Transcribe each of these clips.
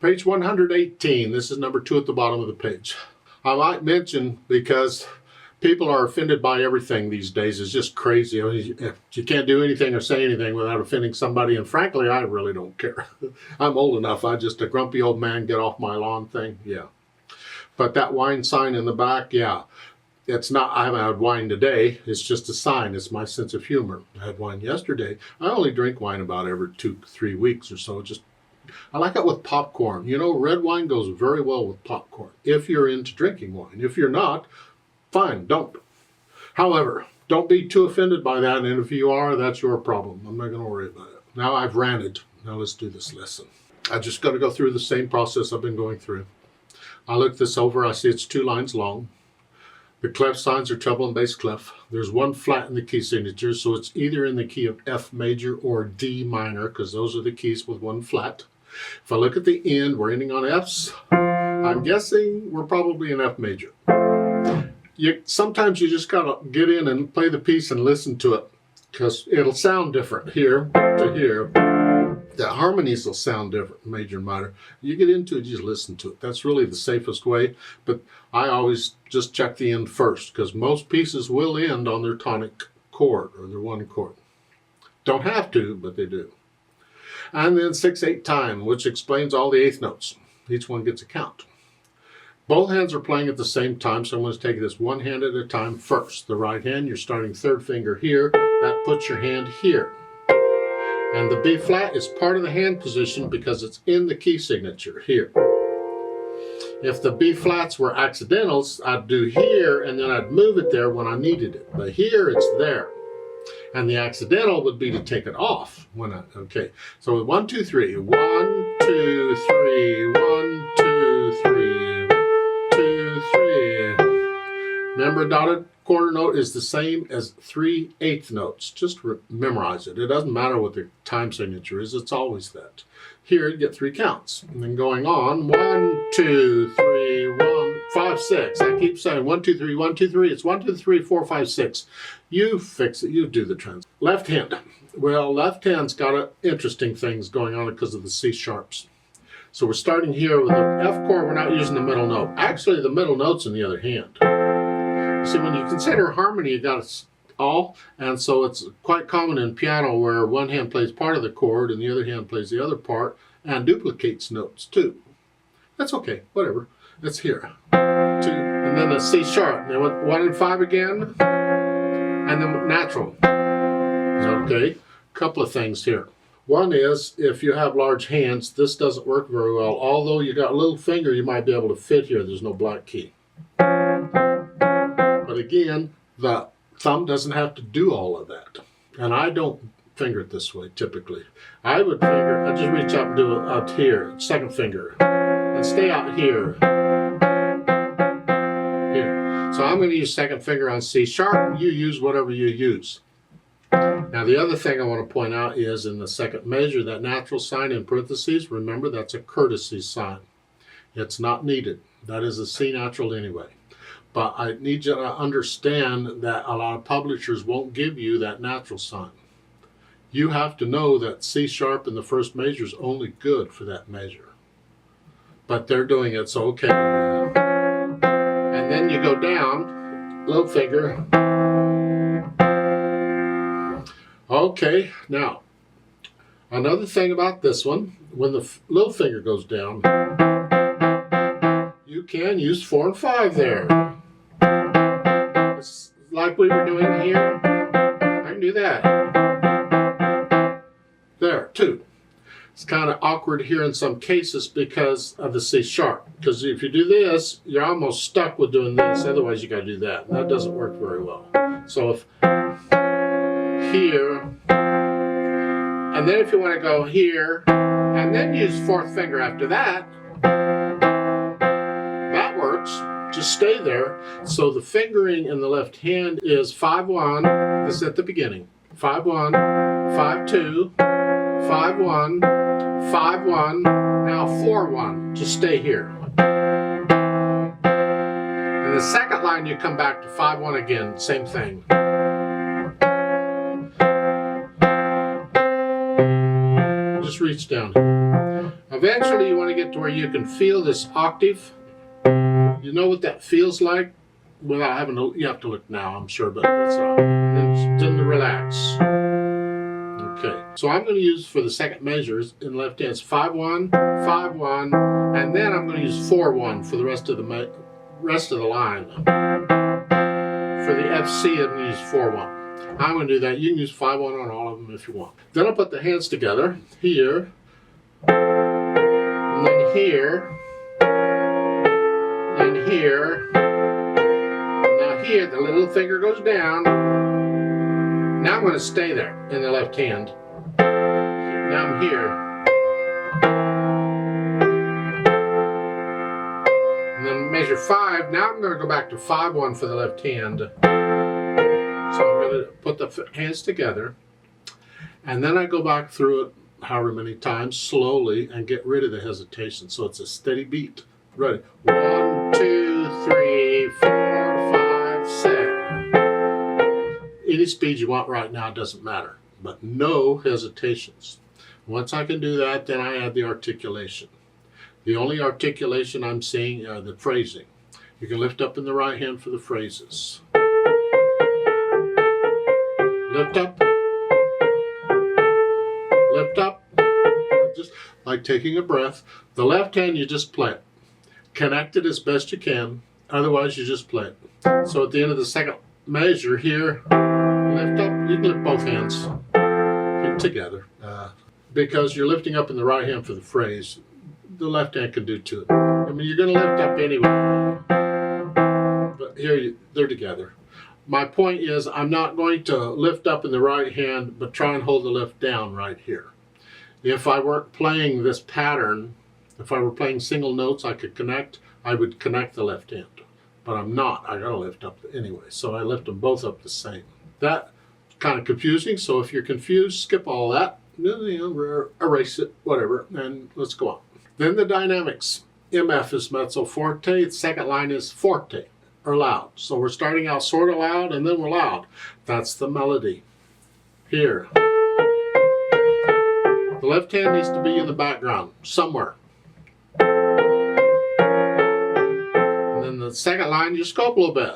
Page 118, this is number 2 at the bottom of the page. I might mention, because people are offended by everything these days, it's just crazy. I mean, you can't do anything or say anything without offending somebody, and frankly, I really don't care. I'm old enough, I'm just a grumpy old man, get off my lawn thing, yeah. But that wine sign in the back, yeah. It's not, I haven't had wine today, it's just a sign, it's my sense of humor. I had wine yesterday. I only drink wine about every 2-3 weeks or so. I like it with popcorn. You know, red wine goes very well with popcorn, if you're into drinking wine. If you're not, fine, don't. However, don't be too offended by that, and if you are, that's your problem. I'm not going to worry about it. Now I've ranted. Now let's do this lesson. I just got to go through the same process I've been going through. I look this over, I see it's 2 lines long. The clef signs are treble and bass clef. There's 1 flat in the key signature, so it's either in the key of F major or D minor, because those are the keys with 1 flat. If I look at the end, we're ending on Fs. I'm guessing we're probably in F major. Sometimes you just gotta get in and play the piece and listen to it, because it'll sound different here to here. The harmonies will sound different, major and minor. You get into it, you just listen to it. That's really the safest way, but I always just check the end first, because most pieces will end on their tonic chord, or their 1 chord. Don't have to, but they do. And then 6/8 time, which explains all the 8th notes. Each one gets a count. Both hands are playing at the same time, so I'm going to take this 1 hand at a time first. The right hand, you're starting 3rd finger here. That puts your hand here. And the B flat is part of the hand position because it's in the key signature here. If the B flats were accidentals, I'd do here and then I'd move it there when I needed it. But here it's there. And the accidental would be to take it off okay. So with 1, 2, 3, 1, 2, 3, 1, 2, 3, 2, 3. Remember, dotted quarter note is the same as 3/8 notes. Just memorize it. It doesn't matter what the time signature is, it's always that. Here you get 3 counts. And then going on, 1, 2, 3, 1, 5, 6. I keep saying 1, 2, 3, 1, 2, 3. It's 1, 2, 3, 4, 5, 6. You fix it, you do the trans. Left hand. Well, left hand's got interesting things going on because of the C sharps. So we're starting here with the F chord, we're not using the middle note. Actually, the middle note's in the other hand. See, when you consider harmony, you got it all, and so it's quite common in piano where one hand plays part of the chord and the other hand plays the other part and duplicates notes too. That's okay, whatever. It's here. 2, and then a C sharp. Then 1 and 5 again, and then natural. Okay, couple of things here. One is, if you have large hands, this doesn't work very well. Although you got a little finger, you might be able to fit here. There's no black key. But again, the thumb doesn't have to do all of that. And I don't finger it this way, typically. I just reach up and do it out here, 2nd finger. And stay out here. Here. So I'm going to use 2nd finger on C sharp. You use whatever you use. Now the other thing I want to point out is in the 2nd measure, that natural sign in parentheses, remember that's a courtesy sign. It's not needed. That is a C natural anyway. But I need you to understand that a lot of publishers won't give you that natural sign. You have to know that C sharp in the 1st measure is only good for that measure. But they're doing it, so okay. And then you go down, little finger. Okay, now, another thing about this one, when the little finger goes down, you can use 4 and 5 there. It's like we were doing here. I can do that. There, 2. It's kind of awkward here in some cases because of the C sharp. Because if you do this, you're almost stuck with doing this. Otherwise, you got to do that. And that doesn't work very well. So if here, and then if you want to go here, and then use 4th finger after that, that works. Just stay there. So the fingering in the left hand is 5-1. This is at the beginning. 5-1, 5-2, 5-1, 5-1, now 4-1. Just stay here. In the 2nd line, you come back to 5-1 again. Same thing. Just reach down here. Eventually you want to get to where you can feel this octave. You know what that feels like? Without having to, you have to look now, I'm sure, but that's all. Then relax. Okay, so I'm going to use for the second measures in left hand 5-1, 5-1, and then I'm going to use 4-1 for the rest of the line. For the FC, I'm going to use 4-1. I'm going to do that. You can use 5-1 on all of them if you want. Then I'll put the hands together here, and then here, and here. Now here, the little finger goes down. Now I'm going to stay there in the left hand. Now I'm here. And then measure 5. Now I'm going to go back to 5-1 for the left hand. So I'm going to put the hands together. And then I go back through it however many times slowly and get rid of the hesitation. So it's a steady beat. Ready? 1, 2, 3, 4, 5, 6. Any speed you want right now doesn't matter, but no hesitations. Once I can do that, then I add the articulation. The only articulation I'm seeing are the phrasing. You can lift up in the right hand for the phrases. Lift up. Lift up. Just like taking a breath. The left hand, you just play it. Connect it as best you can. Otherwise, you just play it. So at the end of the second measure here, lift up, you can lift both hands together. Because you're lifting up in the right hand for the phrase, the left hand can do too. I mean, you're going to lift up anyway. But here, they're together. My point is, I'm not going to lift up in the right hand, but try and hold the lift down right here. If I weren't playing this pattern, if I were playing single notes I could connect, I would connect the left hand. But I'm not. I got to lift up anyway. So I lift them both up the same. That's kind of confusing, so if you're confused, skip all that, erase it, whatever, and let's go on. Then the dynamics. MF is mezzo forte, the second line is forte, or loud. So we're starting out sort of loud, and then we're loud. That's the melody. Here. The left hand needs to be in the background, somewhere. And then the second line, you scope a little bit.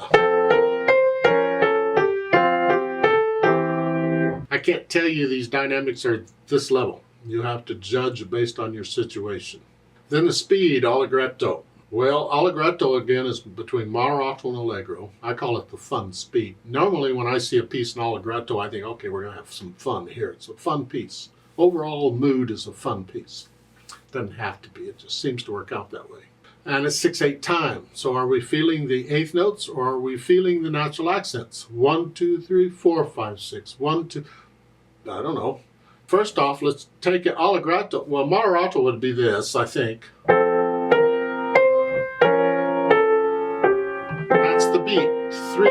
I can't tell you these dynamics are this level. You have to judge based on your situation. Then the speed, allegretto. Well, allegretto again is between moderato and allegro. I call it the fun speed. Normally when I see a piece in allegretto, I think, okay, we're going to have some fun here. It's a fun piece. Overall mood is a fun piece. Doesn't have to be. It just seems to work out that way. And it's 6/8 time. So are we feeling the eighth notes or are we feeling the natural accents? 1, 2, 3, 4, 5, 6. 1, 2. I don't know. First off, let's take it allegretto. Well, moderato would be this, I think. That's the beat. 3,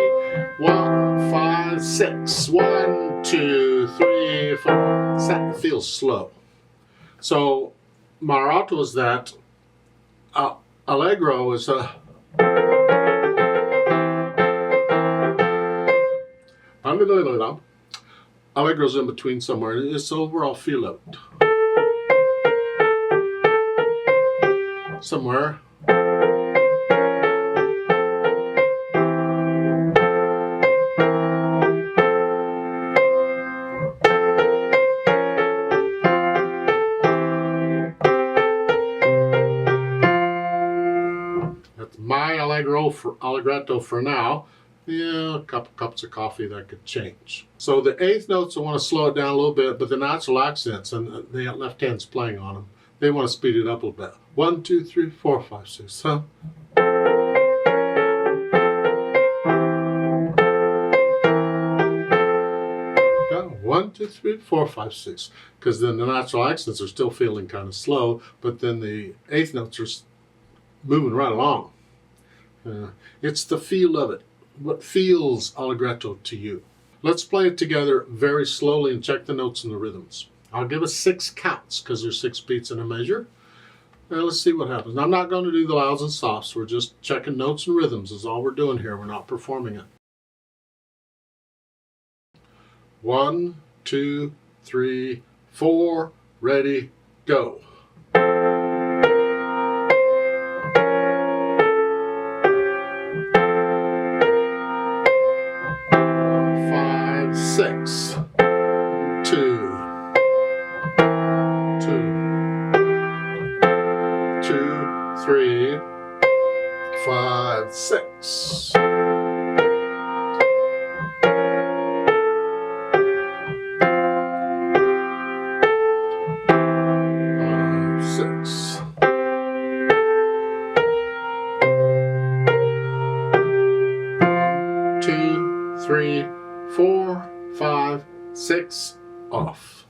1, 5, 6. 1, 2, 3, 4. That feels slow. So moderato is that. Allegro is a. Allegro's in between somewhere. It's the overall feel of it. Somewhere. That's my allegretto for now. Yeah, a couple cups of coffee that could change. So the eighth notes, I want to slow it down a little bit, but the natural accents, and the left hand's playing on them, they want to speed it up a little bit. 1, 2, 3, 4, 5, 6. Huh? 1, 2, 3, 4, 5, 6. Because then the natural accents are still feeling kind of slow, but then the eighth notes are moving right along. It's the feel of it. What feels allegretto to you? Let's play it together very slowly and check the notes and the rhythms. I'll give us 6 counts because there's 6 beats in a measure. Now let's see what happens. I'm not going to do the louds and softs. We're just checking notes and rhythms is all we're doing here. We're not performing it. 1, 2, 3, 4, ready, go. 5, 6. 6. 2, 3, 4, 5, 6, off.